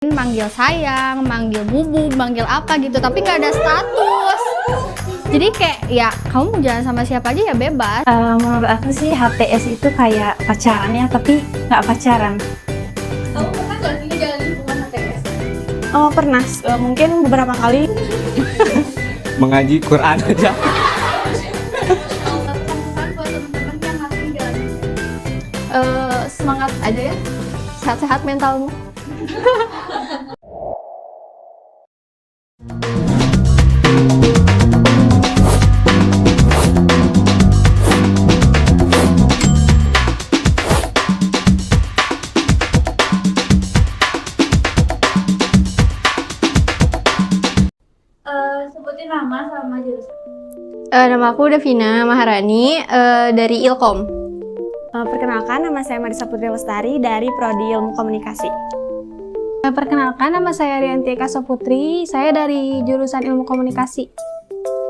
Manggil sayang, manggil bubu, manggil apa gitu, tapi nggak ada status. Jadi kayak ya kamu mau jalan sama siapa aja ya bebas. Menurut aku sih HTS itu kayak pacaran ya, tapi nggak pacaran. Kamu pernah nggak sih ngejalanin hubungan HTS? Oh pernah, mungkin beberapa kali. Mengaji Quran aja. Kalau pesan buat teman-teman yang masih jalanin, Semangat aja ya, sehat-sehat mentalmu. sebutin nama sama jurusan. Nama aku Davina Maharani dari Ilkom. Perkenalkan, nama saya Marisa Putri Lestari dari Prodi Ilmu Komunikasi. Perkenalkan, nama saya Rianti Eka Putri, saya dari jurusan Ilmu Komunikasi.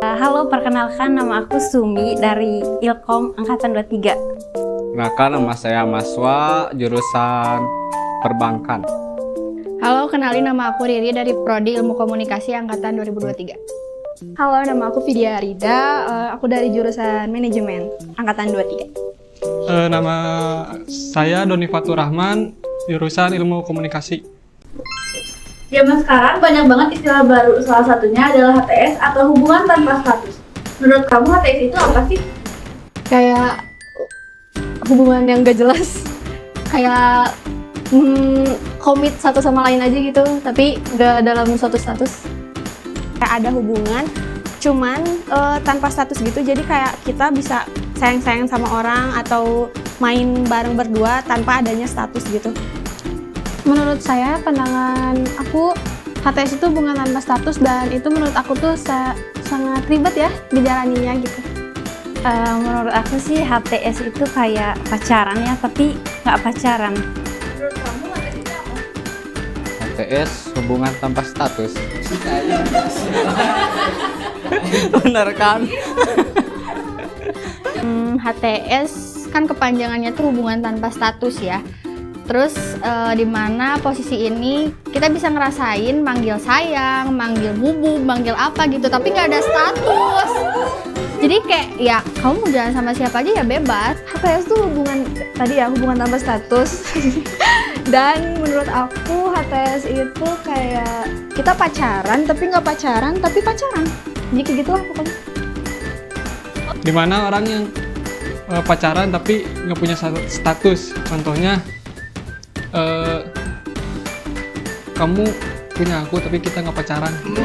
Halo, perkenalkan nama aku Sumi dari Ilkom Angkatan 23. Kenalkan, nama saya Maswa, jurusan Perbankan. Halo, kenalin nama aku Riri dari Prodi Ilmu Komunikasi Angkatan 2023. Halo, nama aku Vidya Rida, aku dari jurusan Manajemen Angkatan 23. Nama saya Doni Fatur Rahman, jurusan Ilmu Komunikasi. Zaman sekarang banyak banget istilah baru, salah satunya adalah HTS atau hubungan tanpa status. Menurut kamu HTS itu apa sih? Kayak hubungan yang gak jelas, kayak komit satu sama lain aja gitu, tapi gak dalam suatu status. Kayak ada hubungan, cuman tanpa status gitu, jadi kayak kita bisa sayang-sayang sama orang atau main bareng berdua tanpa adanya status gitu. Menurut saya, pandangan aku, HTS itu hubungan tanpa status dan itu menurut aku tuh sangat ribet ya dijalaninya gitu. Menurut aku sih HTS itu kayak pacaran ya, tapi nggak pacaran. Menurut kamu HTS itu apa? HTS hubungan tanpa status. Bener kan? HTS kan kepanjangannya tuh hubungan tanpa status ya. Terus di mana posisi ini kita bisa ngerasain manggil sayang, manggil bubu, manggil apa gitu, tapi nggak ada status. Jadi kayak ya kamu mau jalan sama siapa aja ya bebas. HTS tuh hubungan tanpa status. Dan menurut aku HTS itu kayak kita pacaran tapi nggak pacaran tapi pacaran. Jadi kayak gitulah pokoknya. Dimana orang yang pacaran tapi nggak punya status. Contohnya, kamu punya aku tapi kita nggak pacaran. Kamu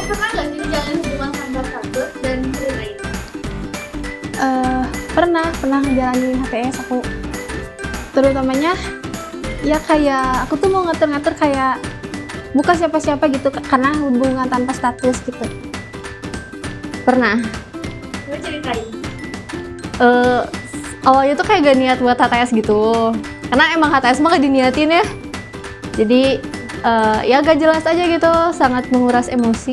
pernah nggak sih ngejalanin hubungan tanpa status dan ceritain? Pernah ngejalanin HTS aku. Terutamanya ya kayak aku tuh mau ngatur-ngatur kayak bukan siapa-siapa gitu karena hubungan tanpa status gitu. Pernah. Coba ceritain. Awalnya tuh kayak gak niat buat HTS gitu, karena emang HTS mah gak diniatin ya. Jadi ya gak jelas aja gitu, sangat menguras emosi.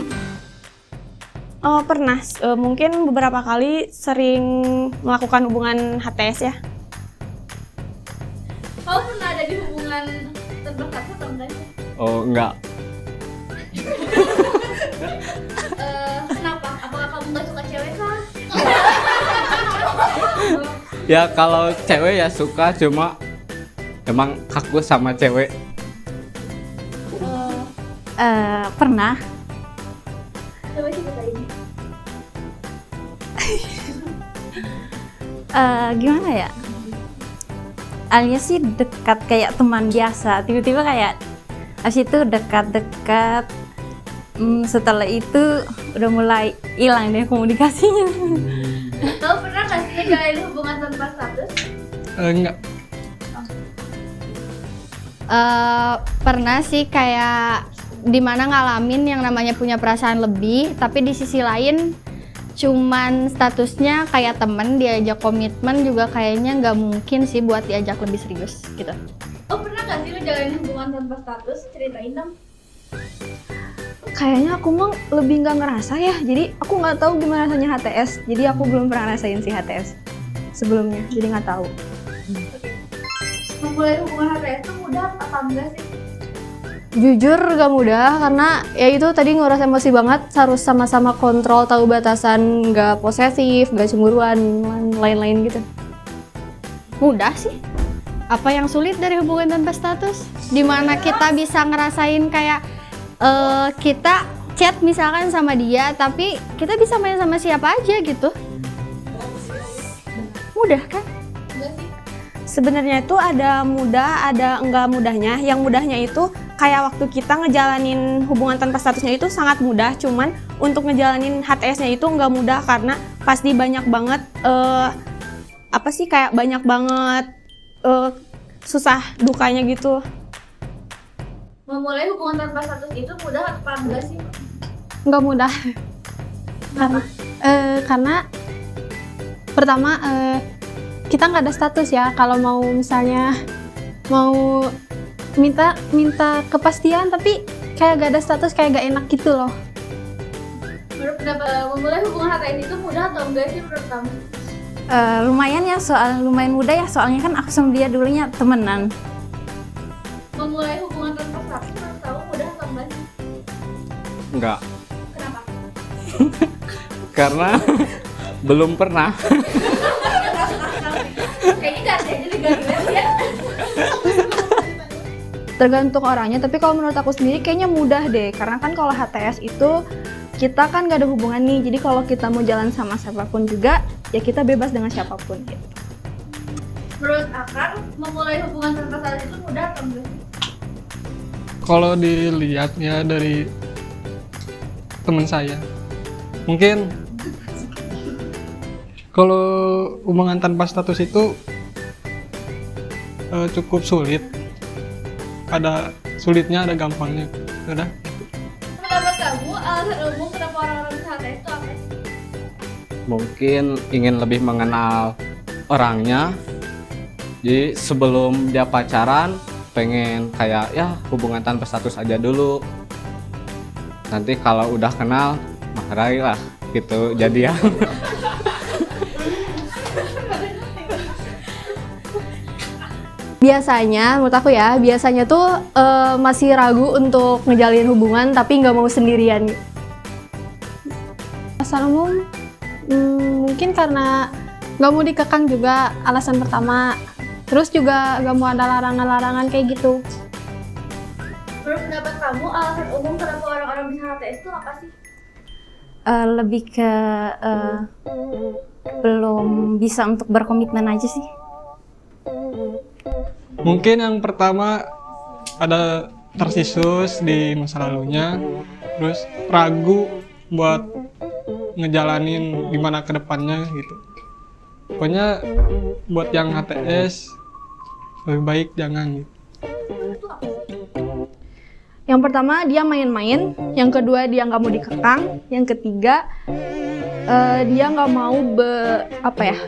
Oh pernah, mungkin beberapa kali sering melakukan hubungan HTS ya. Kamu pernah ada di hubungan tanpa status atau enggak sih? Oh, enggak. Kenapa? Apakah kamu nggak suka cewek kah? Ya kalau cewek ya suka, cuma emang kaku sama cewek. Pernah. Coba ceritain. Gimana ya? Alias sih dekat kayak teman biasa. Tiba-tiba kayak abis itu dekat-dekat. Setelah itu udah mulai hilang deh komunikasinya. Kamu pernah nggak sih ngejalanin hubungan tanpa status? Enggak. Pernah sih kayak dimana ngalamin yang namanya punya perasaan lebih, tapi di sisi lain cuman statusnya kayak temen, diajak komitmen juga kayaknya nggak mungkin sih buat diajak lebih serius gitu. Oh pernah nggak sih ngejalanin hubungan tanpa status? Ceritain dong. Kayaknya aku mah lebih nggak ngerasa ya, jadi aku nggak tahu gimana rasanya HTS. Jadi aku belum pernah rasain sih HTS sebelumnya, jadi nggak tahu. Memulai hubungan HTS itu mudah apa enggak sih? Jujur gak mudah karena ya itu tadi nguras emosi banget, harus sama-sama kontrol, tahu batasan, gak posesif, gak cemburuan, lain-lain gitu. Mudah sih. Apa yang sulit dari hubungan tanpa status? Dimana kita bisa ngerasain kayak kita chat misalkan sama dia, tapi kita bisa main sama siapa aja gitu. Mudah kan? Sebenarnya itu ada mudah, ada enggak mudahnya. Yang mudahnya itu kayak waktu kita ngejalanin hubungan tanpa statusnya itu sangat mudah, cuman untuk ngejalanin HTS-nya itu enggak mudah karena pasti banyak banget kayak banyak banget susah dukanya gitu. Memulai hubungan tanpa status itu mudah apa enggak sih? Nggak mudah karena pertama kita nggak ada status ya. Kalau mau misalnya mau minta kepastian tapi kayak gak ada status, kayak gak enak gitu loh. Menurut pendapat memulai hubungan HTS itu mudah atau enggak sih menurut kamu? Lumayan ya, lumayan mudah ya, soalnya kan aku sama dia dulunya temenan. Memulai hubungan tanpa status menurut kamu mudah atau enggak sih? Enggak, Kenapa? karena belum pernah. Kayaknya gak ada jadi gak relate ya. Tergantung orangnya, tapi kalau menurut aku sendiri kayaknya mudah deh, karena kan kalau HTS itu kita kan gak ada hubungan nih, jadi kalau kita mau jalan sama siapapun juga ya kita bebas dengan siapapun gitu. Menurut Akar, memulai hubungan tanpa status itu mudah atau enggak sih? Kalau dilihatnya dari teman saya, mungkin kalau hubungan tanpa status itu cukup sulit. Ada sulitnya, ada gampangnya. Udah. Menurut kamu, alasan umum kenapa orang-orang bisa HTS itu apa sih? Mungkin ingin lebih mengenal orangnya. Jadi sebelum dia pacaran, pengen kayak ya hubungan tanpa status aja dulu. Nanti kalau udah kenal, marahi lah gitu jadian. Biasanya, menurut aku ya, biasanya tuh masih ragu untuk ngejalin hubungan tapi nggak mau sendirian. Alasan umum mungkin karena nggak mau dikekang juga alasan pertama. Terus juga nggak mau ada larangan-larangan kayak gitu. Menurut pendapat kamu, alasan umum kenapa orang-orang bisa HTS itu apa sih? Lebih ke belum bisa untuk berkomitmen aja sih. Mungkin yang pertama ada tersisus di masa lalunya, terus ragu buat ngejalanin gimana ke depannya gitu. Pokoknya buat yang HTS lebih baik jangan gitu. Yang pertama dia main-main, yang kedua dia nggak mau dikekang, yang ketiga dia nggak mau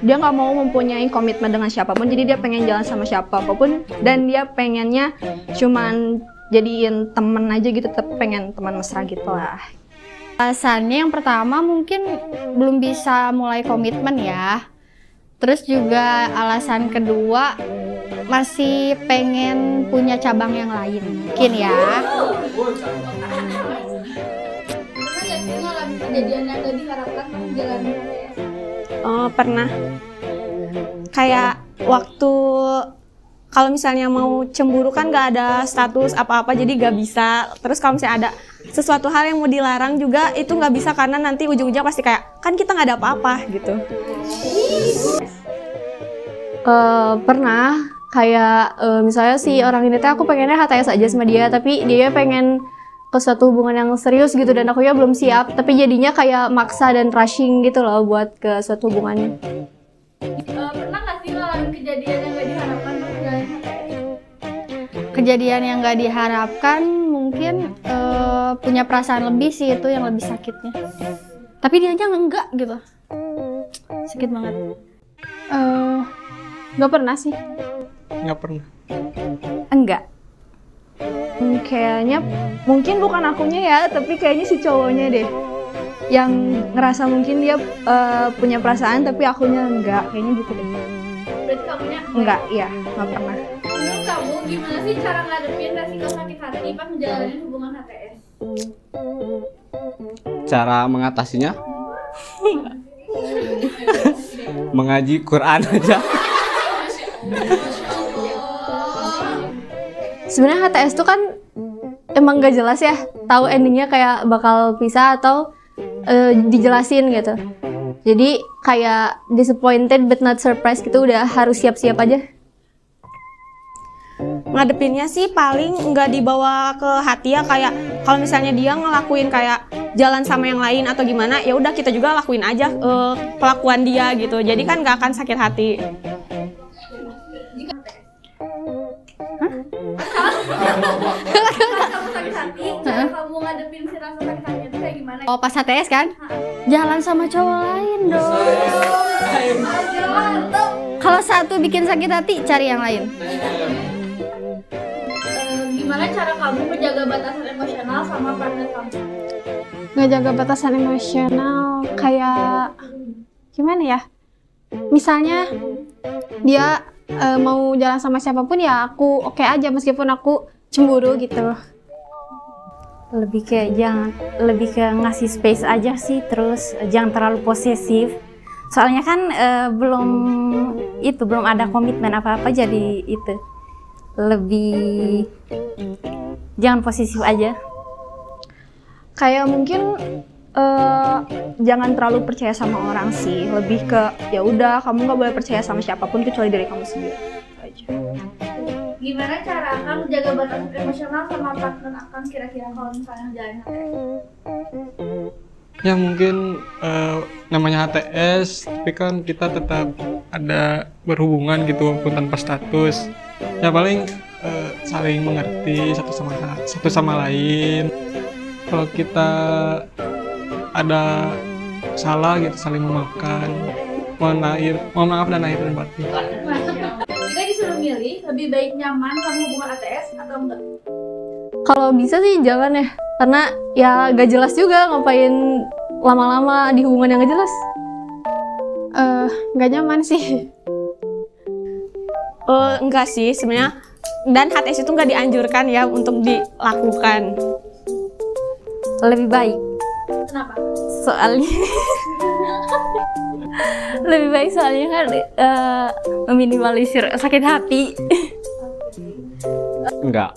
dia nggak mau mempunyai komitmen dengan siapapun, jadi dia pengen jalan sama siapapun dan dia pengennya cuman jadiin temen aja gitu, tetap pengen teman mesra gitu lah. Alasannya yang pertama mungkin belum bisa mulai komitmen ya. Terus juga alasan kedua masih pengen punya cabang yang lain mungkin ya. Pernah nggak sih ngalamin kejadian yang gak diharapkan pas menjalani HTS? Pernah. Kayak waktu kalau misalnya mau cemburu kan gak ada status apa-apa jadi gak bisa. Terus kalau misalnya ada sesuatu hal yang mau dilarang juga itu gak bisa karena nanti ujung-ujungnya pasti kayak kan kita gak ada apa-apa gitu. Pernah kayak misalnya si orang ini aku pengennya HTS aja sama dia, tapi dia pengen ke suatu hubungan yang serius gitu dan aku ya belum siap, tapi jadinya kayak maksa dan rushing gitu loh buat ke suatu hubungan. Pernah nggak sih ngalamin kejadian yang gak diharapkan pas menjalani HTS? Kejadian yang gak diharapkan mungkin punya perasaan lebih sih, itu yang lebih sakitnya. Tapi dianya enggak gitu. Sakit banget. Gak pernah sih. Nggak pernah. Enggak. Kayaknya mungkin bukan akunya ya, tapi kayaknya si cowoknya deh yang ngerasa mungkin dia punya perasaan tapi akunya enggak, kayaknya gitu deh. Berarti kamunya Enggak, iya, nggak pernah. Menurut kamu gimana sih cara ngadepin resiko sakit hati pas menjalani hubungan HTS? Cara mengatasinya? Mengaji Quran aja. Sebenarnya HTS tuh kan emang gak jelas ya, tahu endingnya kayak bakal pisah atau dijelasin gitu. Jadi kayak disappointed but not surprised gitu, udah harus siap-siap aja. Ngadepinnya sih paling nggak dibawa ke hati ya, kayak kalau misalnya dia ngelakuin kayak jalan sama yang lain atau gimana, ya udah kita juga lakuin aja kelakuan dia gitu. Jadi kan nggak akan sakit hati. Kamu sakit hati, cara kamu ngadepin si rasa sakit hati itu kayak gimana? Oh, pas HTS kan? Jalan sama cowok lain dong. Kalau satu bikin sakit hati, cari yang lain. Gimana cara kamu menjaga batasan emosional sama partner kamu? Ngejaga batasan emosional kayak gimana ya? Misalnya dia mau jalan sama siapapun ya aku oke aja meskipun aku cemburu gitu. Lebih ke ngasih space aja sih, terus jangan terlalu posesif. Soalnya kan belum ada komitmen apa-apa, jadi itu lebih jangan posesif aja. Kayak mungkin jangan terlalu percaya sama orang sih, lebih ke ya udah kamu nggak boleh percaya sama siapapun kecuali diri kamu sendiri. Itu aja. Gimana cara akan menjaga batasan emosional sama partner akan kira-kira kalau misalnya jalan HTS? Ya mungkin namanya HTS, tapi kan kita tetap ada berhubungan gitu walaupun tanpa status. Ya paling saling mengerti satu sama lain. Kalau kita ada salah gitu saling memaafkan, mohon maaf dan lahir dan batin. Jika disuruh milih, lebih baik nyaman sama hubungan HTS atau enggak? Kalau bisa sih jangan ya, karena ya gak jelas juga ngapain lama-lama di hubungan yang gak jelas. Gak nyaman sih. Enggak sih sebenarnya, dan HTS itu nggak dianjurkan ya untuk dilakukan. Lebih baik Kenapa? soalnya lebih baik soalnya kan meminimalisir sakit hati. Enggak.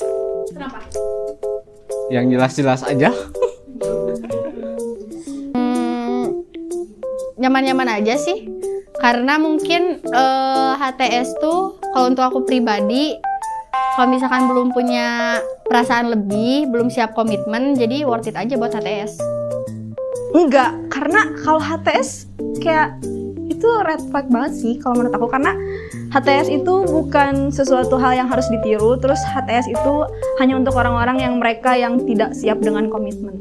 Kenapa? Yang jelas-jelas aja. Nyaman-nyaman aja sih. Karena mungkin HTS tuh kalau untuk aku pribadi, kalau misalkan belum punya perasaan lebih, belum siap komitmen, jadi worth it aja buat HTS. Enggak, karena kalau HTS kayak itu red flag banget sih kalau menurut aku, karena HTS itu bukan sesuatu hal yang harus ditiru, terus HTS itu hanya untuk orang-orang yang mereka yang tidak siap dengan komitmen.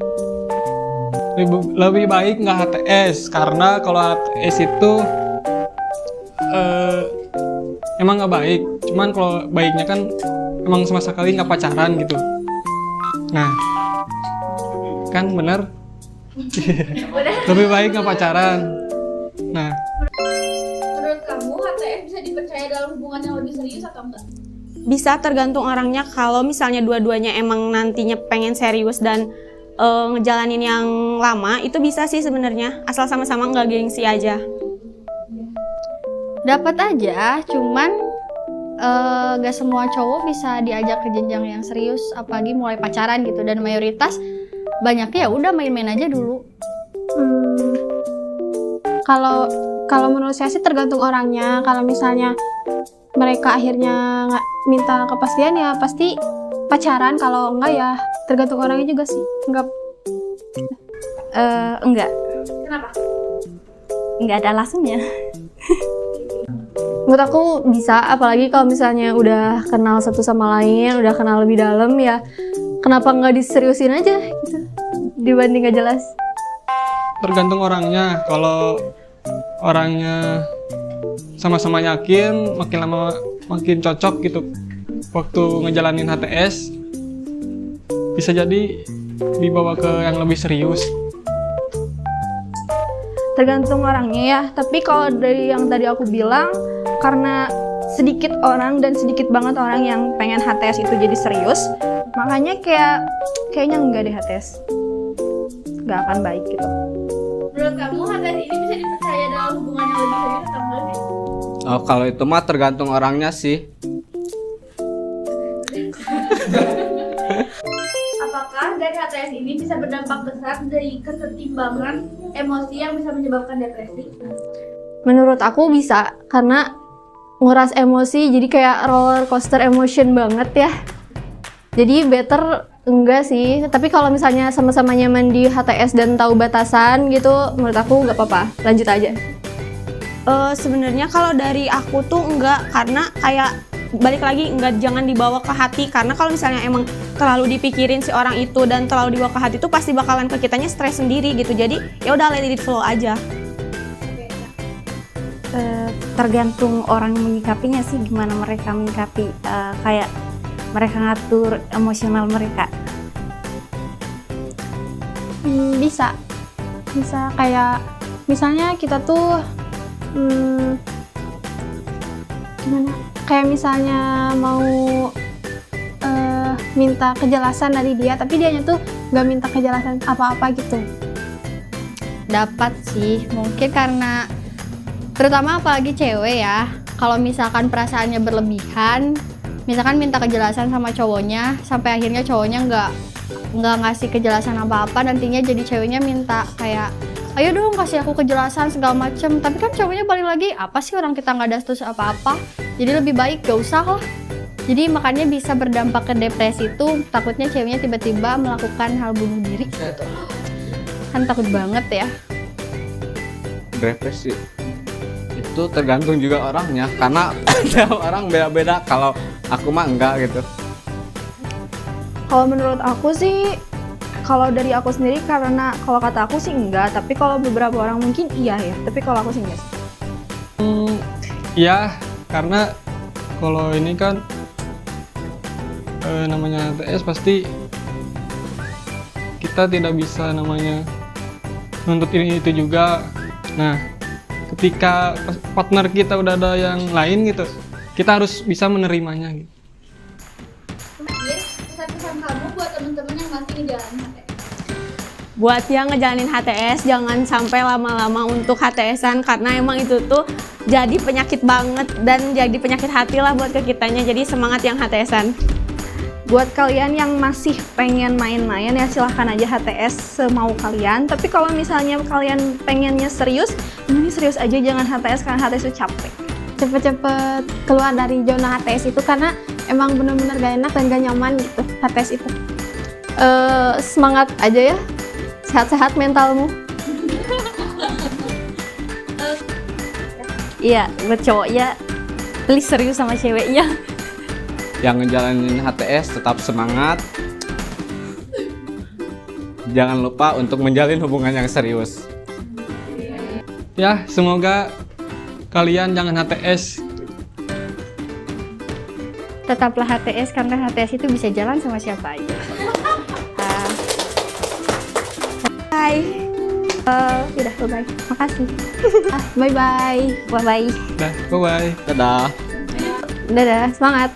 Lebih baik nggak HTS, karena kalau HTS itu emang nggak baik. Cuman kalau baiknya kan emang sama sekali nggak pacaran gitu. Nah, kan bener. Lebih baik nggak pacaran. Nah, Menurut kamu HTS bisa dipercaya dalam hubungan yang lebih serius atau enggak? Bisa tergantung orangnya. Kalau misalnya dua-duanya emang nantinya pengen serius dan ngejalanin yang lama, itu bisa sih sebenarnya, asal sama-sama nggak gengsi aja. Dapat aja, cuman gak semua cowok bisa diajak ke jenjang yang serius, apalagi mulai pacaran gitu. Dan mayoritas banyaknya ya udah main-main aja dulu. Kalau menurut saya sih tergantung orangnya. Kalau misalnya mereka akhirnya nggak minta kepastian ya pasti pacaran. Kalau enggak ya tergantung orangnya juga sih. Enggak Kenapa? ada alasannya. Menurut aku bisa, apalagi kalau misalnya udah kenal satu sama lain, udah kenal lebih dalam ya. Kenapa nggak diseriusin aja gitu dibanding gak jelas? tergantung orangnya. Kalau orangnya sama-sama yakin, makin lama makin cocok gitu. Waktu ngejalanin HTS, bisa jadi dibawa ke yang lebih serius. Tergantung orangnya ya. Tapi kalau dari yang tadi aku bilang, karena sedikit orang dan sedikit banget orang yang pengen HTS itu jadi serius. Makanya kayaknya enggak deh HTS. Nggak akan baik gitu. Menurut kamu HTS ini bisa dipercaya dalam hubungan yang lebih serius atau enggak sih? Oh, kalau itu mah tergantung orangnya sih. Apakah dari HTS ini bisa berdampak besar dari kesetimbangan emosi yang bisa menyebabkan depresi? Menurut aku bisa, karena nguras emosi jadi kayak roller coaster emotion banget ya. Jadi better enggak sih, tapi kalau misalnya sama-sama nyaman di HTS dan tahu batasan gitu, menurut aku nggak apa-apa, lanjut aja. Sebenarnya kalau dari aku tuh enggak, karena kayak balik lagi enggak, jangan dibawa ke hati, karena kalau misalnya emang terlalu dipikirin si orang itu dan terlalu dibawa ke hati itu pasti bakalan ke kitanya stres sendiri gitu. Jadi ya udah let it flow aja. Tergantung orang menyikapinya sih, gimana mereka menyikapi, kayak mereka ngatur emosional mereka. Bisa kayak misalnya kita tuh gimana? Kayak misalnya mau minta kejelasan dari dia, tapi dianya tuh nggak minta kejelasan apa-apa gitu. Dapat sih, mungkin karena terutama apalagi cewek ya, kalau misalkan perasaannya berlebihan, misalkan minta kejelasan sama cowoknya, sampai akhirnya cowoknya nggak ngasih kejelasan apa-apa, nantinya jadi ceweknya minta kayak, ayo dong kasih aku kejelasan segala macem, tapi kan cowoknya balik lagi, apa sih orang kita nggak ada status apa-apa, jadi lebih baik gak usah lah. Jadi makanya bisa berdampak ke depresi itu, takutnya ceweknya tiba-tiba melakukan hal bunuh diri gitu. Kan takut banget ya. Depresi itu tergantung juga orangnya, karena tiap orang beda-beda. Kalau aku mah enggak gitu. Kalau menurut aku sih, kalau dari aku sendiri, karena kalau kata aku sih enggak, tapi kalau beberapa orang mungkin iya ya, tapi kalau aku sih enggak sih. Iya, karena kalau ini kan namanya HTS pasti kita tidak bisa namanya nuntut ini itu juga. Nah, ketika partner kita udah ada yang lain gitu, kita harus bisa menerimanya gitu. Pesan-pesan kamu buat teman-teman yang masih ngejalanin HTS? Buat yang ngejalanin HTS, jangan sampai lama-lama untuk HTS-an, karena emang itu tuh jadi penyakit banget dan jadi penyakit hati lah buat ke kitanya. Jadi semangat yang HTS-an. Buat kalian yang masih pengen main-main ya silahkan aja HTS semau kalian. Tapi kalau misalnya kalian pengennya serius, ini serius aja, jangan HTS karena HTS itu capek. Cepet-cepet keluar dari zona HTS itu, karena emang bener-bener gak enak dan gak nyaman gitu HTS itu. Semangat aja ya, sehat-sehat mentalmu. Iya, buat cowok ya, please serius sama ceweknya. Yang ngejalanin HTS tetap semangat. Jangan lupa untuk menjalin hubungan yang serius. Ya, semoga kalian jangan HTS. Tetaplah HTS, karena HTS itu bisa jalan sama siapa aja. Hai. Udah, bye-bye. Makasih. Bye-bye. Bye-bye. Dah, bye-bye. Dadah. Dadah, semangat.